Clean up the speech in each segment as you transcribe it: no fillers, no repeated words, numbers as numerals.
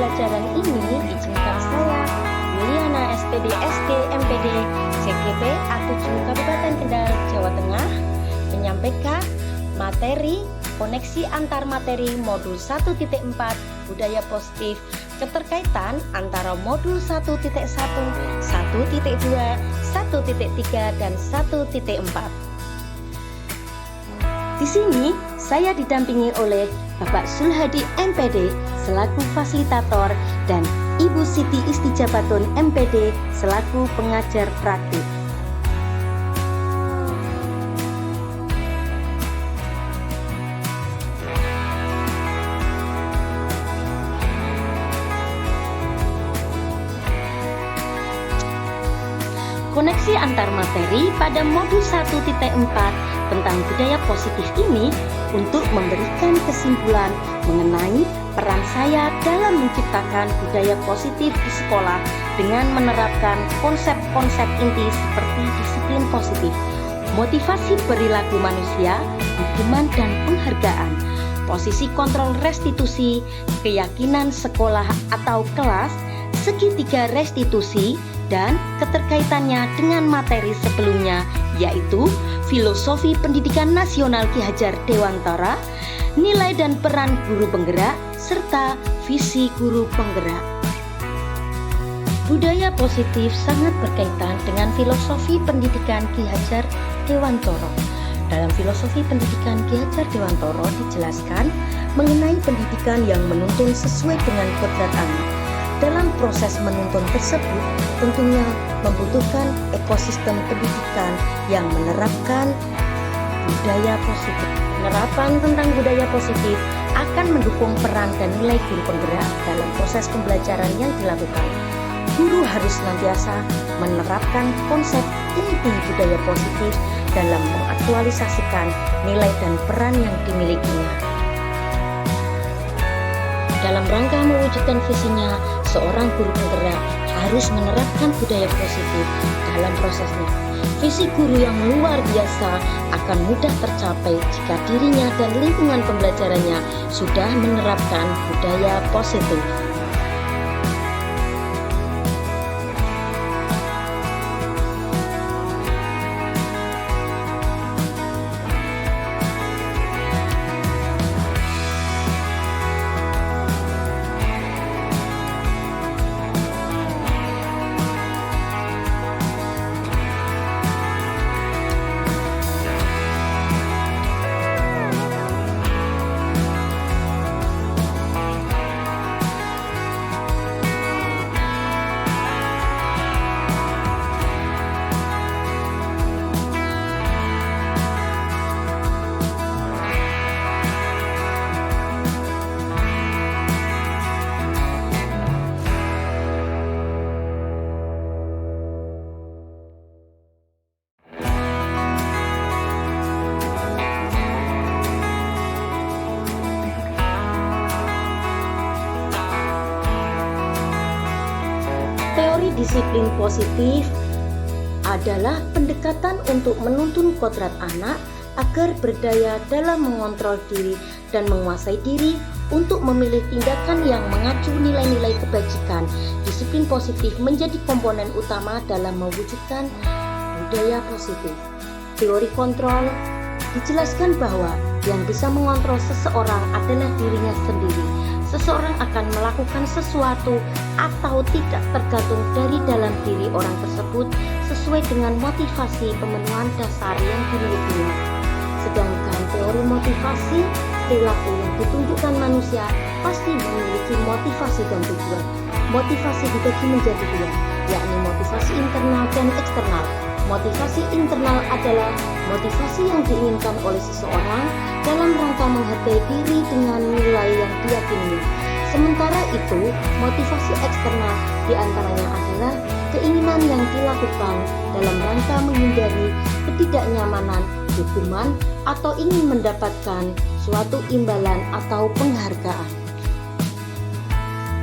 pembelajaran ini izinkan saya, Yuliana SPD SD MPD CGP A7 Kabupaten Kendal, Jawa Tengah, menyampaikan materi koneksi antar materi modul 1.4 budaya positif, keterkaitan antara modul 1.1, 1.2, 1.3, dan 1.4. Di sini saya didampingi oleh Bapak Sulhadi MPD selaku fasilitator dan Ibu Siti Istijabatun MPD selaku pengajar praktik. Koneksi antar materi pada modul 1.4 tentang budaya positif ini untuk memberikan kesimpulan mengenai peran saya dalam menciptakan budaya positif di sekolah dengan menerapkan konsep-konsep inti seperti disiplin positif, motivasi perilaku manusia, hukuman dan penghargaan, posisi kontrol restitusi, keyakinan sekolah atau kelas, segitiga restitusi, dan keterkaitannya dengan materi sebelumnya, yaitu filosofi pendidikan nasional Ki Hajar Dewantara, nilai dan peran guru penggerak, serta visi guru penggerak. Budaya positif sangat berkaitan dengan filosofi pendidikan Ki Hajar Dewantara. Dalam filosofi pendidikan Ki Hajar Dewantara dijelaskan mengenai pendidikan yang menuntun sesuai dengan kodrat anak. Dalam proses menuntun tersebut, tentunya membutuhkan ekosistem pendidikan yang menerapkan budaya positif. Penerapan tentang budaya positif akan mendukung peran dan nilai guru penggerak dalam proses pembelajaran yang dilakukan. Guru harus senantiasa menerapkan konsep inti budaya positif dalam mengaktualisasikan nilai dan peran yang dimilikinya. Dalam rangka mewujudkan visinya, seorang guru penggerak harus menerapkan budaya positif dalam prosesnya. Visi guru yang luar biasa akan mudah tercapai jika dirinya dan lingkungan pembelajarannya sudah menerapkan budaya positif. Teori disiplin positif adalah pendekatan untuk menuntun kodrat anak agar berdaya dalam mengontrol diri dan menguasai diri untuk memilih tindakan yang mengacu nilai-nilai kebajikan. Disiplin positif menjadi komponen utama dalam mewujudkan budaya positif. Teori kontrol dijelaskan bahwa yang bisa mengontrol seseorang adalah dirinya sendiri. Seseorang akan melakukan sesuatu atau tidak tergantung dari dalam diri orang tersebut sesuai dengan motivasi pemenuhan dasar yang dimilikinya. Sedangkan teori motivasi, perilaku yang ditunjukkan manusia pasti memiliki motivasi dan tujuan. Motivasi dibagi menjadi dua, yakni motivasi internal dan eksternal. Motivasi internal adalah motivasi yang diinginkan oleh seseorang dalam rangka menghargai diri dengan nilai yang diyakini. Sementara itu, motivasi eksternal diantaranya adalah keinginan yang dilakukan dalam rangka menghindari ketidaknyamanan, hukuman, atau ingin mendapatkan suatu imbalan atau penghargaan.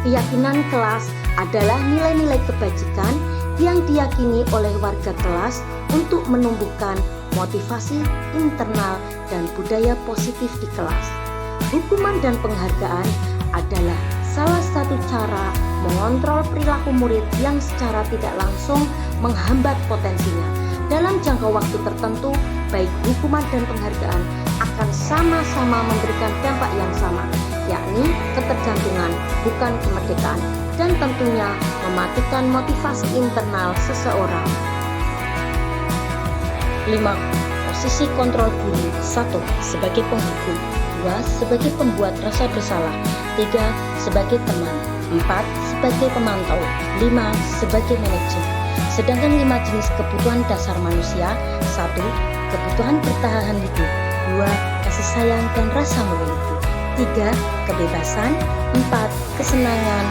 Keyakinan kelas adalah nilai-nilai kebajikan yang diyakini oleh warga kelas untuk menumbuhkan motivasi internal dan budaya positif di kelas. Hukuman dan penghargaan adalah salah satu cara mengontrol perilaku murid yang secara tidak langsung menghambat potensinya. Dalam jangka waktu tertentu, baik hukuman dan penghargaan akan sama-sama memberikan dampak yang sama, yakni ketergantungan, bukan kemerdekaan, dan tentunya mematikan motivasi internal seseorang. 5. Posisi kontrol guru. 1. Sebagai penghukum. 2. Sebagai pembuat rasa bersalah. 3. Sebagai teman. 4. Sebagai pemantau. 5. Sebagai manajer. Sedangkan 5 jenis kebutuhan dasar manusia: 1. Kebutuhan bertahan hidup. 2. Kasih sayang dan rasa memiliki. 3. Kebebasan. 4. Kesenangan.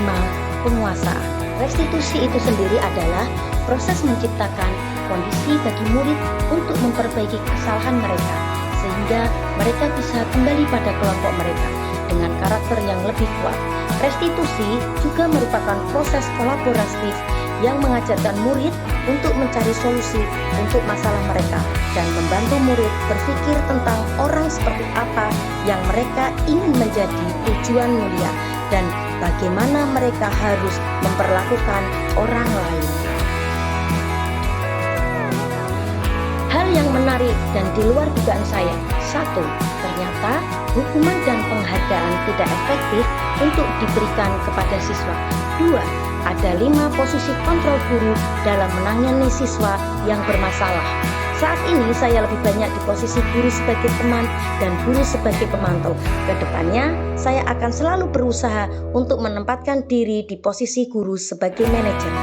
5. Penguasaan. Restitusi itu sendiri adalah proses menciptakan kondisi bagi murid untuk memperbaiki kesalahan mereka, sehingga mereka bisa kembali pada kelompok mereka dengan karakter yang lebih kuat. Restitusi juga merupakan proses kolaboratif yang mengajarkan murid untuk mencari solusi untuk masalah mereka dan membantu murid berpikir tentang orang seperti apa yang mereka ingin menjadi tujuan mulia dan bagaimana mereka harus memperlakukan orang lain. Hal yang menarik dan di luar dugaan saya: 1. Ternyata hukuman dan penghargaan tidak efektif untuk diberikan kepada siswa. 2. Ada 5 posisi kontrol guru dalam menangani siswa yang bermasalah. Saat ini saya lebih banyak di posisi guru sebagai teman dan guru sebagai pemantau. Kedepannya saya akan selalu berusaha untuk menempatkan diri di posisi guru sebagai manajer.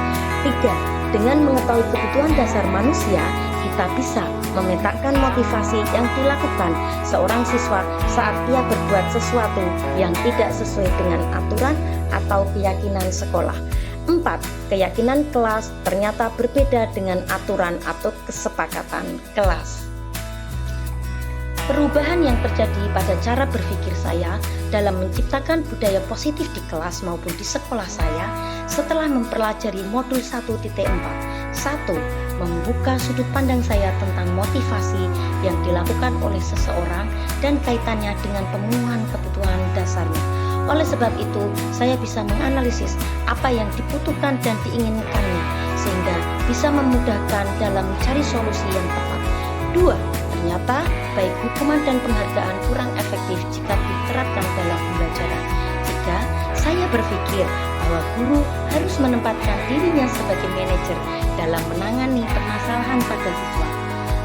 3. Dengan mengetahui kebutuhan dasar manusia, kita bisa memetakan motivasi yang dilakukan seorang siswa saat ia berbuat sesuatu yang tidak sesuai dengan aturan atau keyakinan sekolah. 4. Keyakinan kelas ternyata berbeda dengan aturan atau kesepakatan kelas. Perubahan yang terjadi pada cara berpikir saya dalam menciptakan budaya positif di kelas maupun di sekolah saya setelah mempelajari modul 1.4. 1. Membuka sudut pandang saya tentang motivasi yang dilakukan oleh seseorang dan kaitannya dengan pemenuhan kebutuhan dasarnya. Oleh sebab itu, saya bisa menganalisis apa yang dibutuhkan dan diinginkannya, sehingga bisa memudahkan dalam mencari solusi yang tepat. 2. Ternyata baik hukuman dan penghargaan kurang efektif jika diterapkan dalam pembelajaran. 3. Saya berpikir bahwa guru harus menempatkan dirinya sebagai manajer dalam menangani permasalahan pada siswa.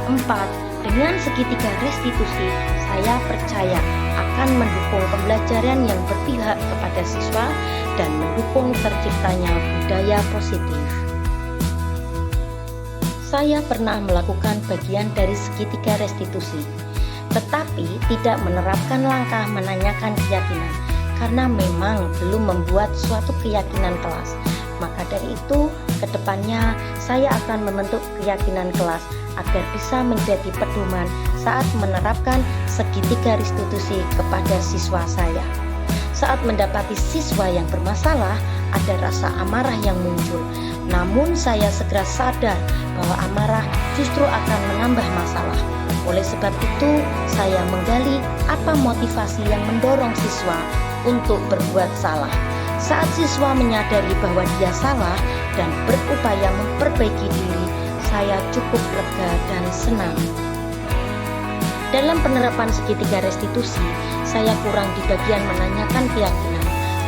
4. Dengan segitiga restitusi, saya percaya akan mendukung pembelajaran yang berpihak kepada siswa dan mendukung terciptanya budaya positif. Saya pernah melakukan bagian dari segitiga restitusi, tetapi tidak menerapkan langkah menanyakan keyakinan karena memang belum membuat suatu keyakinan kelas. Maka dari itu, kedepannya saya akan membentuk keyakinan kelas agar bisa menjadi pedoman saat menerapkan segitiga restitusi kepada siswa saya. Saat mendapati siswa yang bermasalah, ada rasa amarah yang muncul. Namun saya segera sadar bahwa amarah justru akan menambah masalah. Oleh sebab itu, saya menggali apa motivasi yang mendorong siswa untuk berbuat salah. Saat siswa menyadari bahwa dia salah dan berupaya memperbaiki diri, saya cukup lega dan senang. Dalam penerapan segitiga restitusi, saya kurang di bagian menanyakan keyakinan.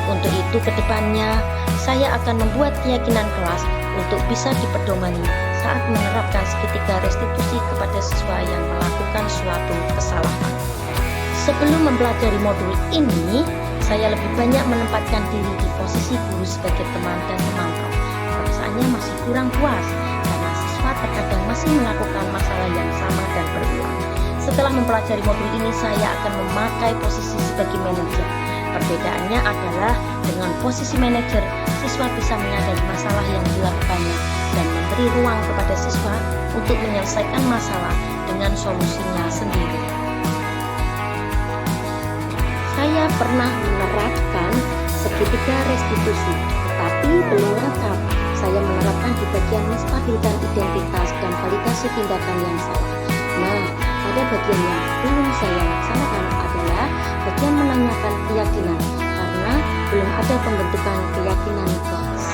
Untuk itu kedepannya, saya akan membuat keyakinan kelas untuk bisa dipedomani saat menerapkan segitiga restitusi kepada siswa yang melakukan suatu kesalahan. Sebelum mempelajari modul ini, saya lebih banyak menempatkan diri di posisi guru sebagai teman dan pemantau. Perasaannya masih kurang puas karena siswa terkadang masih melakukan masalah yang sama dan berulang. Setelah mempelajari modul ini, saya akan memakai posisi sebagai manajer. Perbedaannya adalah dengan posisi manajer, siswa bisa menyadari masalah yang dilakukannya dan memberi ruang kepada siswa untuk menyelesaikan masalah dengan solusinya sendiri. Saya pernah menerapkan segitiga restitusi, tetapi belum lengkap. Saya menerapkan di bagian menstabilkan identitas dan validasi tindakan yang salah. Nah, pada bagian yang belum saya laksanakan adalah bagian menanyakan keyakinan, karena belum pembentukan keyakinan kelas.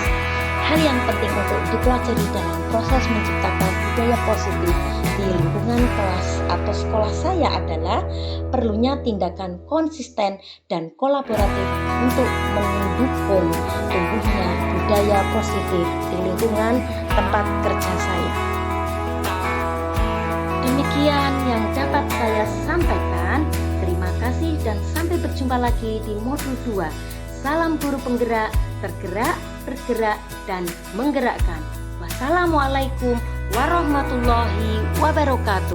Hal yang penting untuk dipelajari dalam proses menciptakan budaya positif di lingkungan kelas atau sekolah saya adalah perlunya tindakan konsisten dan kolaboratif untuk mendukung tumbuhnya budaya positif di lingkungan tempat kerja saya. Demikian yang dapat saya sampaikan. Terima kasih dan sampai berjumpa lagi di modul 2. Salam guru penggerak, tergerak, bergerak, dan menggerakkan. Wassalamualaikum warahmatullahi wabarakatuh.